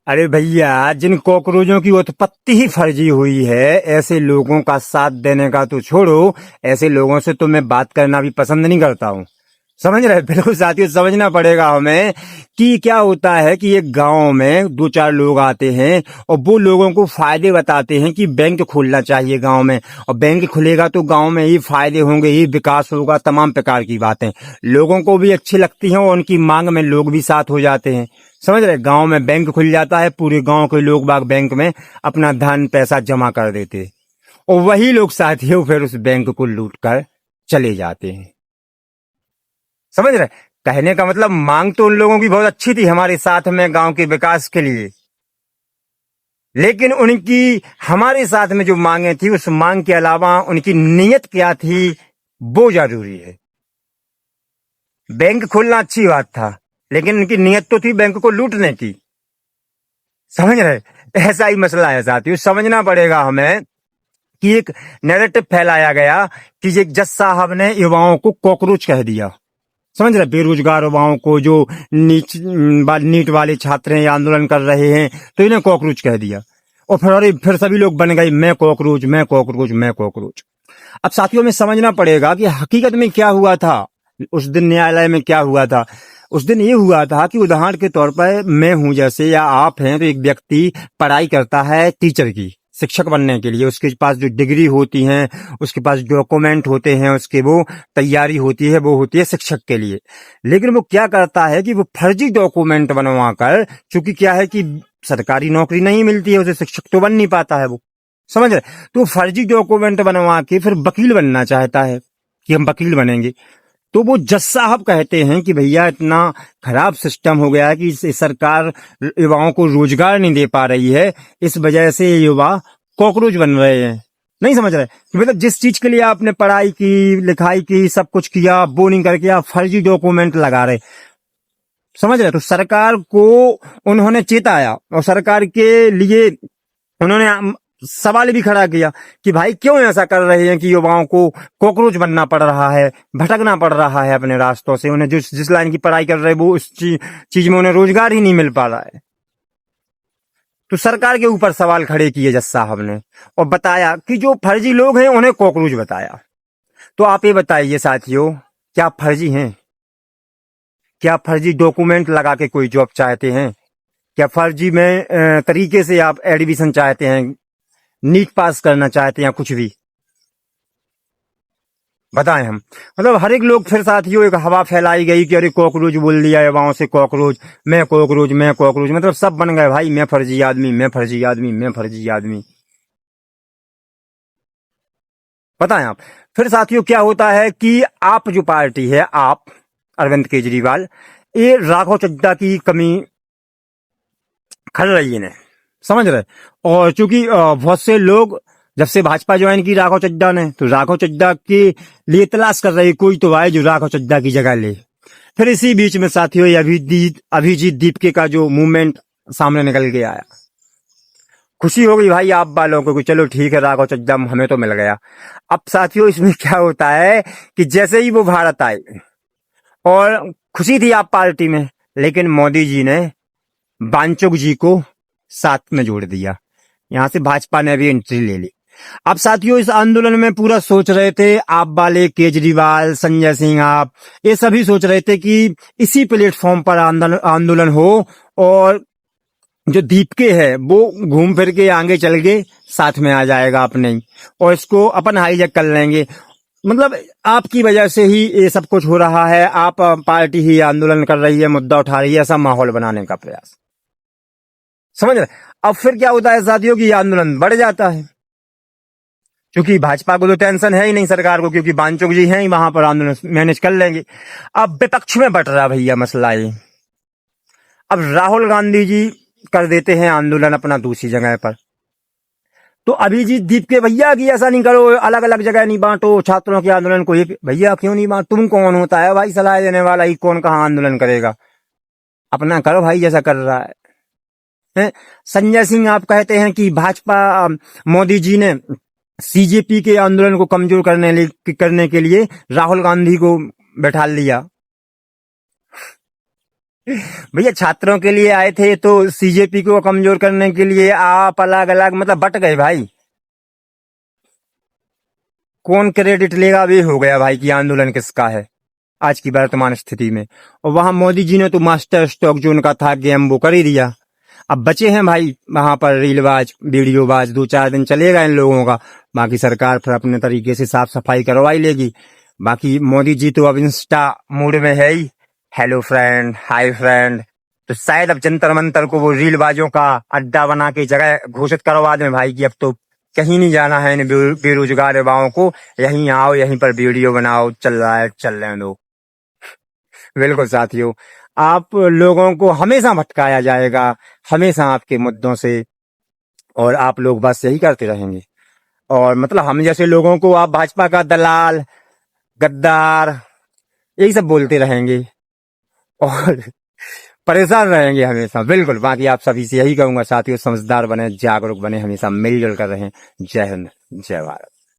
अरे भैया, जिन कॉकरोचों की उत्पत्ति ही फर्जी हुई है, ऐसे लोगों का साथ देने का तो छोड़ो, ऐसे लोगों से तो मैं बात करना भी पसंद नहीं करता हूँ। समझ रहे? बिल्कुल साथियों, समझना पड़ेगा हमें कि क्या होता है कि एक गांव में दो चार लोग आते हैं और वो लोगों को फायदे बताते हैं कि बैंक खोलना चाहिए गांव में, और बैंक खुलेगा तो गांव में ही फायदे होंगे, ही विकास होगा, तमाम प्रकार की बातें लोगों को भी अच्छी लगती हैं और उनकी मांग में लोग भी साथ हो जाते हैं। समझ रहे? गांव में बैंक खुल जाता है, पूरे गांव के लोग बाग बैंक में अपना धन पैसा जमा कर देते हैं और वही लोग साथियों फिर उस बैंक को लूट कर चले जाते हैं। समझ रहे? कहने का मतलब मांग तो उन लोगों की बहुत अच्छी थी हमारे साथ में गांव के विकास के लिए, लेकिन उनकी हमारे साथ में जो मांगे थी, उस मांग के अलावा उनकी नीयत क्या थी वो जरूरी है। बैंक खोलना अच्छी बात था, लेकिन उनकी नीयत तो थी बैंक को लूटने की। समझ रहे? ऐसा ही मसला है साथियों, समझना पड़ेगा हमें कि एक नैरेटिव फैलाया गया कि एक जज साहब ने युवाओं को कॉकरोच कह दिया। समझ रहे? बेरोजगार युवाओं को, जो नीट वाले छात्र हैं, आंदोलन कर रहे हैं, तो इन्हें कॉकरोच कह दिया और फिर सभी लोग बन गए मैं कॉकरोच, मैं कॉकरोच, मैं कॉकरोच। अब साथियों में समझना पड़ेगा कि हकीकत में क्या हुआ था उस दिन, न्यायालय में क्या हुआ था। उस दिन ये हुआ था कि उदाहरण के तौर पर मैं हूं जैसे, या आप हैं, तो एक व्यक्ति पढ़ाई करता है टीचर की, शिक्षक बनने के लिए। उसके पास जो डिग्री होती है, उसके पास डॉक्यूमेंट होते हैं, उसके वो तैयारी होती है, वो होती है शिक्षक के लिए। लेकिन वो क्या करता है कि वो फर्जी डॉक्यूमेंट बनवा कर, चूंकि क्या है कि सरकारी नौकरी नहीं मिलती है उसे, शिक्षक तो बन नहीं पाता है वो। समझ रहे? तो फर्जी डॉक्यूमेंट बनवा के फिर वकील बनना चाहता है कि हम वकील बनेंगे। तो वो जज साहब कहते हैं कि भैया, इतना खराब सिस्टम हो गया है कि सरकार युवाओं को रोजगार नहीं दे पा रही है, इस वजह से ये युवा कॉकरोच बन रहे हैं। नहीं समझ रहे कि मतलब जिस चीज के लिए आपने पढ़ाई की, लिखाई की, सब कुछ किया, वो नहीं करके आप फर्जी डॉक्यूमेंट लगा रहे। समझ रहे? तो सरकार को उन्होंने चेताया और सरकार के लिए उन्होंने सवाल भी खड़ा किया कि भाई क्यों ऐसा कर रहे हैं कि युवाओं को कॉकरोच बनना पड़ रहा है, भटकना पड़ रहा है अपने रास्तों से। उन्हें जिस लाइन की पढ़ाई कर रहे हैं वो उस चीज में उन्हें रोजगार ही नहीं मिल पा रहा है। तो सरकार के ऊपर सवाल खड़े किए जज साहब ने और बताया कि जो फर्जी लोग हैं उन्हें कॉकरोच बताया। तो आप ये बताइए साथियों, क्या फर्जी हैं? क्या फर्जी डॉक्यूमेंट लगा के कोई जॉब चाहते हैं? क्या फर्जी में तरीके से आप एडमिशन चाहते हैं, नीट पास करना चाहते हैं, कुछ भी बताएं हम? मतलब हर एक लोग, फिर साथियों एक हवा फैलाई गई कि अरे कॉकरोच बोल दिया युवाओं से, कॉकरोच, मैं कॉकरोच, मैं कॉकरोच, मतलब सब बन गए भाई मैं फर्जी आदमी, मैं फर्जी आदमी, मैं फर्जी आदमी। बताएं आप। फिर साथियों क्या होता है कि आप जो पार्टी है, आप अरविंद केजरीवाल, ये राघव चड्ढा की कमी खल रही है, समझ रहे? और चूंकि बहुत से लोग, जब से भाजपा ज्वाइन की राघव चड्ढा ने, तो राघव चड्ढा के लिए तलाश कर रही कोई तो आए जो राघव चड्ढा की जगह ले। फिर इसी बीच में साथियों ये अभिजीत दीपके का जो मूवमेंट सामने निकल के आया। खुशी हो गई भाई आप वालों को कि चलो ठीक है, राघव चड्ढा हमें तो मिल गया। अब साथियों इसमें क्या होता है कि जैसे ही वो भारत आए, और खुशी थी आप पार्टी में, लेकिन मोदी जी ने वांचुक जी को साथ में जोड़ दिया। यहां से भाजपा ने भी एंट्री ले ली। अब साथियों इस आंदोलन में पूरा सोच रहे थे आप वाले, केजरीवाल, संजय सिंह, आप ये सभी सोच रहे थे कि इसी प्लेटफॉर्म पर आंदोलन हो और जो दीपके है वो घूम फिर के आगे चल के साथ में आ जाएगा अपने ही, और इसको अपन हाईजैक कर लेंगे। मतलब आपकी वजह से ही ये सब कुछ हो रहा है, आप पार्टी ही आंदोलन कर रही है, मुद्दा उठा रही है, ऐसा माहौल बनाने का प्रयास। समझ रहे? अब फिर क्या होता है साथियों की आंदोलन बढ़ जाता है, क्योंकि भाजपा को तो टेंशन है ही नहीं सरकार को, क्योंकि वांचुक जी हैं ही वहां पर, आंदोलन मैनेज कर लेंगे। अब विपक्ष में बट रहा भैया मसला ये। अब राहुल गांधी जी कर देते हैं आंदोलन अपना दूसरी जगह पर, तो अभिजीत दीपके भैया की ऐसा नहीं करो, अलग अलग जगह नहीं बांटो छात्रों के आंदोलन को। भैया क्यों नहीं बांट? तुम कौन होता है भाई सलाह देने वाला? ही कौन कहाँ आंदोलन करेगा? अपना करो भाई जैसा कर रहा है। संजय सिंह आप कहते हैं कि भाजपा, मोदी जी ने सीजेपी के आंदोलन को कमजोर करने के लिए राहुल गांधी को बैठा लिया। भैया छात्रों के लिए आए थे तो सीजेपी को कमजोर करने के लिए आप अलग अलग मतलब बट गए भाई। कौन क्रेडिट लेगा अब ये हो गया भाई कि आंदोलन किसका है आज की वर्तमान स्थिति में। और वहां मोदी जी ने तो मास्टर स्ट्रोक जो उनका था गेम वो कर ही दिया। अब बचे हैं भाई वहां पर रीलबाज वीडियोबाज, 2-4 दिन चलेगा इन लोगों का, बाकी सरकार फिर अपने तरीके से साफ सफाई करवा ही लेगी। बाकी मोदी जी तो अब इंस्टा मूड में है ही, हेलो फ्रेंड, हाय फ्रेंड। तो शायद अब जंतर मंतर को वो रीलबाजों का अड्डा बना के जगह घोषित करवा दें भाई कि अब तो कहीं नहीं जाना है इन बेरोजगार युवाओं को, यहीं आओ, यहीं पर वीडियो बनाओ, चल रहा है चल रहे दो। बिल्कुल साथियों, आप लोगों को हमेशा भटकाया जाएगा, हमेशा आपके मुद्दों से, और आप लोग बस यही करते रहेंगे। और मतलब हम जैसे लोगों को आप भाजपा का दलाल, गद्दार, यही सब बोलते रहेंगे और परेशान रहेंगे हमेशा। बिल्कुल, बाकी आप सभी से यही कहूंगा साथियों, समझदार बने, जागरूक बने, हमेशा मिलजुल कर रहें। जय हिंद, जय भारत।